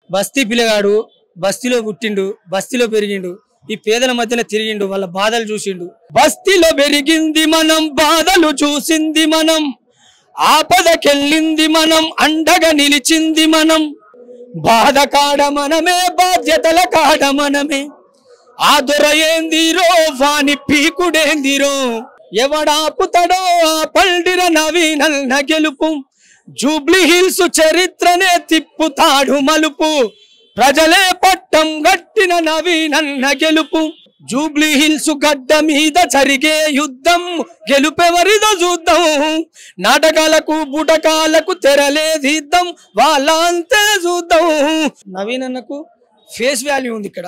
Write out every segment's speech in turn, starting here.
బస్తీ పిల్లగాడు బస్తీలో పుట్టిండు, బస్తీలో పెరిగిండు, ఈ పేదల మధ్యన తిరిగిండు, వాళ్ళ బాధలు చూసిండు. బస్తీలో పెరిగింది మనం, బాధలు చూసింది మనం, ఆపదకెళ్ళింది మనం, అండగా నిలిచింది మనం. బాధ కాడ మనమే, బాధ్యతల కాడ మనమే. ఆ దొర ఏందిరో, వాని పీకుడేందిరో, ఎవడాపుతడో ఆ పల్డిర నవీనన్న గెలుపు. జూబ్లీ హిల్స్ చరిత్రనే తిప్పుతాడు మలుపు, ప్రజలే పట్టం గట్టిన నవీనన్న గెలుపు. జూబ్లీ హిల్స్ గడ్డ మీద జరిగే యుద్ధం, గెలుపెవరిదో చూద్దాం. నాటకాలకు బుటకాలకు తెరలేదిద్దాం, వాళ్ళ అంతే చూద్దాం. నవీనన్నకు ఫేస్ వాల్యూ ఉంది ఇక్కడ,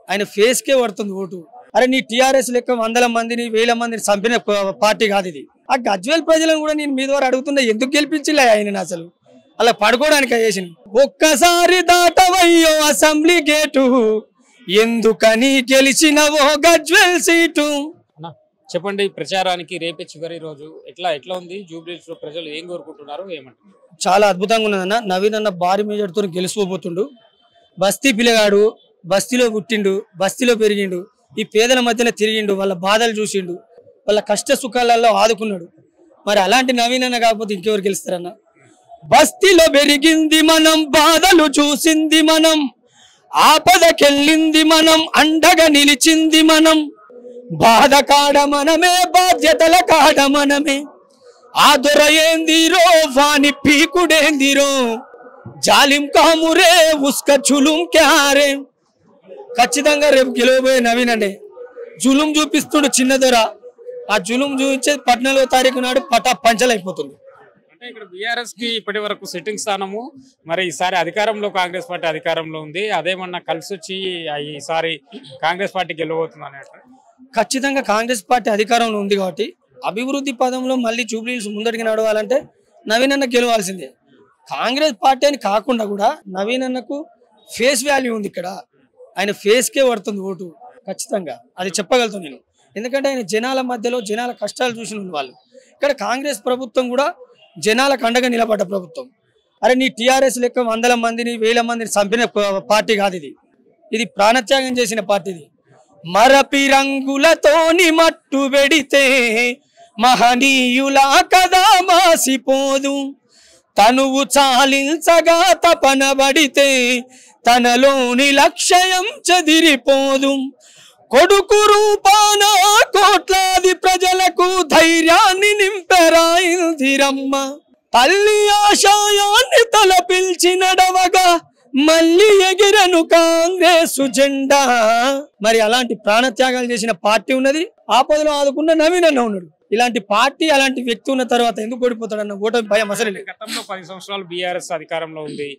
ఆయన ఫేస్ కే పడుతుంది ఓటు. అరే నీ టీఆర్ఎస్ లెక్క 100 మందిని 1000 మందిని చంపిన పార్టీ కాదు ఇది. ఆ గజ్వేల్ ప్రజలను కూడా నేను మీ ద్వారా అడుగుతున్నా, ఎందుకు గెలిపించలే ఆయన అసలు? అలా పడుకోవడానికి వేసిన. ఒక్కసారి దాటవయ్యో అసెంబ్లీ గేటు, ఎందుకని గెలిచినవో గజ్వేల్ సీటు. చెప్పండి, ప్రచారానికి రేపే చివరి రోజు, ఎట్లా ఉంది జూబ్లీహిల్స్ ప్రజలు ఏం కోరుకుంటున్నారు, ఏమంటారు? చాలా అద్భుతంగా ఉన్నదన్న. నవీన్ అన్న భారీ మేజర్తో గెలిచిపోతుండు. బస్తీ పిల్లగాడు బస్తీలో పుట్టిండు, బస్తీలో పెరిగిండు, ఈ పేదల మధ్యన తిరిగిండు, వాళ్ళ బాధలు చూసిండు, వాళ్ళ కష్ట సుఖాలలో ఆదుకున్నాడు. మరి అలాంటి నవీన్ అన్న కాకపోతే ఇంకెవరు గెలుస్తారన్న? బస్తీలో పెరిగింది మనం, బాధలు చూసింది మనం, ఆపదకెళ్ళింది మనం, అండగా నిలిచింది మనం. బాధ కాడ మనమే, బాధ్యతల కాడ మనమే. ఆ దొర ఏందిరో, వాని పీకుడేందిరో, జాలిం కామురే ఉస్క జులుం క్యారే. ఖచ్చితంగా రేపు గెలవబోయే నవీన్ అండి. జులుం చూపిస్తుడు చిన్న దొర, ఆ జులుం చూపించే 14వ తారీఖు నాడు పటా పంచలైపోతుంది. అంటే ఇక్కడ బీఆర్ఎస్ కి ఇప్పటి వరకు సిట్టింగ్ స్థానము, మరి ఈసారి అధికారంలో కాంగ్రెస్ పార్టీ అధికారంలో ఉంది, అదేమన్నా కలిసి వచ్చి ఈసారి కాంగ్రెస్ పార్టీ గెలవబోతుంది అన్నట్టు. ఖచ్చితంగా కాంగ్రెస్ పార్టీ అధికారంలో ఉంది కాబట్టి అభివృద్ధి పదంలో మళ్ళీ జూబ్లీ హిల్స్ ముందడికి నడవాలంటే నవీన్ అన్న గెలవాల్సిందే. కాంగ్రెస్ పార్టీ అని కాకుండా కూడా నవీన్ అన్నకు ఫేస్ వాల్యూ ఉంది ఇక్కడ, ఆయన ఫేస్కే పడుతుంది ఓటు. ఖచ్చితంగా అది చెప్పగలుగుతాను నేను, ఎందుకంటే ఆయన జనాల మధ్యలో జనాల కష్టాలు చూసిన వాళ్ళు. ఇక్కడ కాంగ్రెస్ ప్రభుత్వం కూడా జనాలకు అండగా నిలబడ్డ ప్రభుత్వం. అరే నీ టీఆర్ఎస్ లెక్క 100 మందిని 1000 మందిని చంపిన పార్టీ కాదు ఇది. ఇది ప్రాణత్యాగం చేసిన పార్టీ ఇది. మరపి రంగులతోని మట్టు పెడితే మహనీయుల కదా మాసిపోదు, తనువు చాలించగా తపన పడితే తనలోని లక్ష్యం చెదిరిపోదు. కొడుకు రూపాన కోట్లాది ప్రజలకు ధైర్యాన్ని నింపెరాయిందిరమ్మ, తల్లి ఆశయాన్ని తలపిల్చి నడవగా మళ్ళీ ఎగిరను కాంగ్రెస్ జెండా. మరి అలాంటి ప్రాణత్యాగాలు చేసిన పార్టీ ఉన్నది, ఆపదలో ఆదుకున్న నవీన్ అన్న ఉన్నాడు. ఇలాంటి పార్టీ అలాంటి వ్యక్తి ఉన్న తర్వాత ఎందుకు ఓడిపోతాడన్న ఓటమి భయం అసలు లేదు. గతంలో 10 సంవత్సరాలు బీఆర్ఎస్ అధికారంలో ఉంది,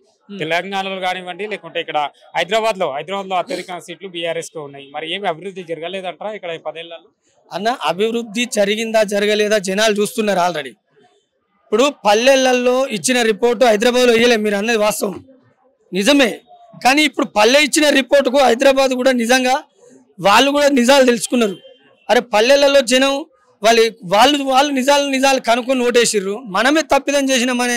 తెలంగాణలో కానివ్వండి, లేకుంటే ఇక్కడ హైదరాబాద్ లో అత్యధిక సీట్లు బీఆర్ఎస్ కు ఉన్నాయి. మరి ఏమి అభివృద్ధి జరగలేదంటారా ఇక్కడ 10 ఏళ్లలో? అన్న అభివృద్ధి జరిగిందా జరగలేదా జనాలు చూస్తున్నారు ఆల్రెడీ. ఇప్పుడు పల్లెలలో ఇచ్చిన రిపోర్టు హైదరాబాద్లో వేయలేదు, మీరు అన్నది వాస్తవం నిజమే. కానీ ఇప్పుడు పల్లె ఇచ్చిన రిపోర్టుకు హైదరాబాద్ కూడా నిజంగా వాళ్ళు కూడా నిజాలు తెలుసుకున్నారు. అరే పల్లెలలో జనం వాళ్ళు నిజాలు కనుక్కొని ఓటేసిర్రు, మనమే తప్పిదం చేసిన మన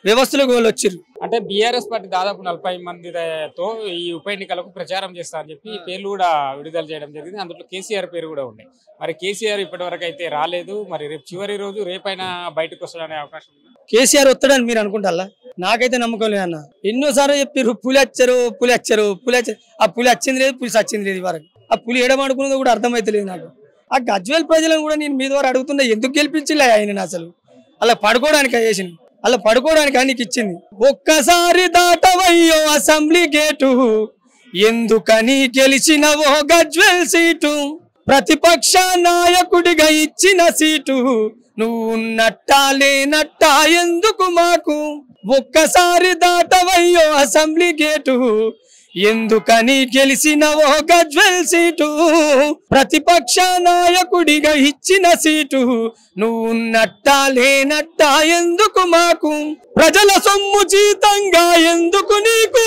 వ్యవస్థలోకి వాళ్ళు వచ్చిర్రు. అంటే బీఆర్ఎస్ పార్టీ దాదాపు 40 మందితో ఈ ఉప ఎన్నికలకు ప్రచారం చేస్తా అని చెప్పి పేర్లు కూడా విడుదల చేయడం జరిగింది. అందులో కేసీఆర్ పేరు కూడా ఉన్నాయి. మరి కేసీఆర్ ఇప్పటి వరకు అయితే రాలేదు. మరి రేపు చివరి రోజు రేపైనా బయటకు వస్తాడనే అవకాశం ఉంది. కేసీఆర్ వస్తాడని మీరు అనుకుంటారా? నాకైతే నమ్మకం లేదన్న. ఎన్నోసార్లు చెప్పారు పులి వచ్చారు. ఆ పులి వచ్చింది లేదు, పులి సచ్చింది లేదు. వరకు ఆ పులి ఎడమాడుకున్నదో కూడా అర్థమైతలేదు నాకు. ఆ గజ్వేల్ ప్రజలను కూడా నేను మీ ద్వారా అడుగుతున్నా, ఎందుకు గెలిపించలే ఆయన అసలు? అలా పడుకోవడానికి వేసిన, అలా పడుకోవడానికి ఆయనకి ఇచ్చింది. ఒక్కసారి దాటవయ్యో అసెంబ్లీ గేటు, ఎందుకని గెలిచినవో గజ్వేల్ సీటు. ప్రతిపక్ష నాయకుడిగా ఇచ్చిన సీటు, నువ్వు నట్టా లేనట్టా ఎందుకు మాకు? ఒక్కసారి దాటవయ్యో అసెంబ్లీ గేటు, ఎందుకని గెలిచినవో గజ్వేల్ సీటు. ప్రతిపక్ష నాయకుడిగా ఇచ్చిన సీటు, నువ్వు నట్టా లేనట్టా ఎందుకు మాకు? ప్రజల సొమ్ము జీతంగా ఎందుకు నీకు?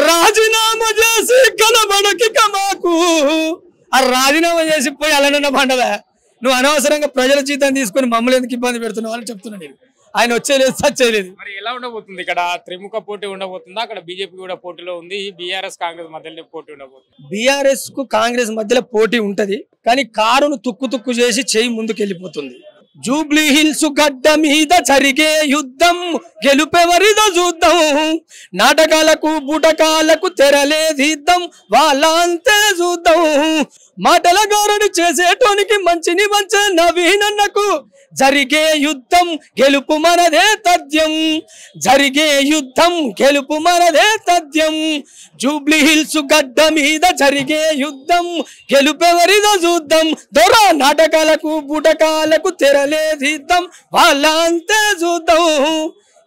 రాజీనామా చేసి కనబడకిక మాకు. ఆ రాజీనామా చేసి పోయి అలానన్న పండదా? నువ్వు అనవసరంగా ప్రజల జీతం తీసుకుని మమ్మల్ని ఎందుకు ఇబ్బంది పెడుతున్నావు అని చెప్తున్నా నేను. ఆయన వచ్చేలేదు సచ్చేలేదు. మరి ఎలా ఉండబోతుంది ఇక్కడ త్రిముఖ పోటీ ఉండబోతుందా? అక్కడ బీజేపీ కూడా పోటీలో ఉంది, బీఆర్ఎస్ కాంగ్రెస్ మధ్యలో పోటీ ఉండబోతుంది. బీఆర్ఎస్ కు కాంగ్రెస్ మధ్యలో పోటీ ఉంటది, కానీ కారును తుక్కు చేసి చెయ్యి ముందుకు వెళ్ళిపోతుంది. జూబ్లీ హిల్స్ గడ్డ మీద జరిగే యుద్ధం గెలుపెవరిదో చూద్దాం, నాటకాలకు బూటకాలకు తెరలేదిద్దాం, వాళ్ళ అంతే చూద్దాం. మాటల గారని చేసేటోనికి మంచిని మంచి నవీనన్నకు జరిగే యుద్ధం గెలుపు మనదే తథ్యం, జరిగే యుద్ధం గెలుపు మనదే తథ్యం. జూబ్లీ హిల్స్ గడ్డ మీద జరిగే యుద్ధం గెలుపెవరిదో చూద్దాం, దొర నాటకాలకు బూటకాలకు తెరలేదిద్దాం, వాళ్ళ అంతే చూద్దాం.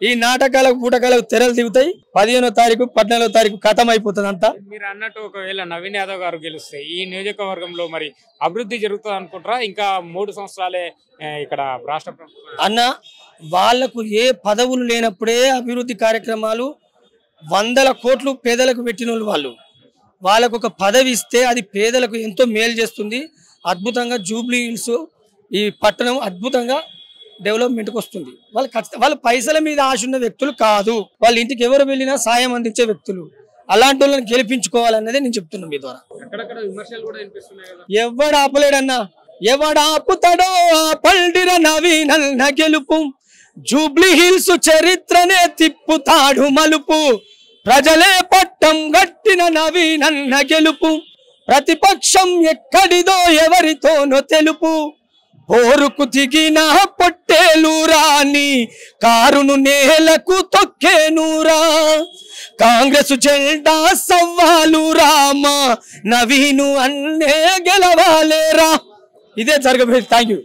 ఈ నాటకాలకు బూటకాలకు తెరలు దిగుతాయి. 15వ తారీఖు 14వ తారీఖు ఖతం అయిపోతుంది అంతా. మీరు అన్నట్టు ఒకవేళ నవీన్ యాదవ్ గారు గెలిస్తే ఈ నియోజకవర్గంలో మరి అభివృద్ధి జరుగుతుంది అనుకుంటారా? ఇంకా 3 సంవత్సరాలే ఇక్కడ రాష్ట్ర ప్రభుత్వం అన్న వాళ్లకు ఏ పదవులు లేనప్పుడే అభివృద్ధి కార్యక్రమాలు 100 కోట్లు పేదలకు పెట్టిన వాళ్ళు, వాళ్ళకు ఒక పదవి ఇస్తే అది పేదలకు ఎంతో మేలు చేస్తుంది. అద్భుతంగా జూబ్లీ హిల్స్ ఈ పట్టణం అద్భుతంగా డెవలప్మెంట్కి వస్తుంది. వాళ్ళు పైసల మీద ఆశ ఉన్న వ్యక్తులు కాదు, వాళ్ళ ఇంటికి ఎవరు వెళ్ళినా సాయం అందించే వ్యక్తులు. అలాంటి వాళ్ళని గెలిపించుకోవాలన్నదే నేను చెప్తున్నా మీ ద్వారా. ఎవడు ఆపలేడన్నా, ఎవడాపుతాడో పల్డిర నవీనన్న గెలుపు, జూబ్లీ హిల్స్ చరిత్రనే తిప్పుతాడు మలుపు, ప్రజలే పట్టం గట్టిన నవీనన్న గెలుపు, ప్రతిపక్షం ఎక్కడిదో ఎవరితోనో తెలుపు, పోరుకు దిగిన పొట్టేలురాని కారును నేలకు తొక్కేనురా, కాంగ్రెస్ జెండా సవ్వాలు రామా, నవీను అన్నే గెలవాలేరా. ఇదే జరగబోయేది. Thank you.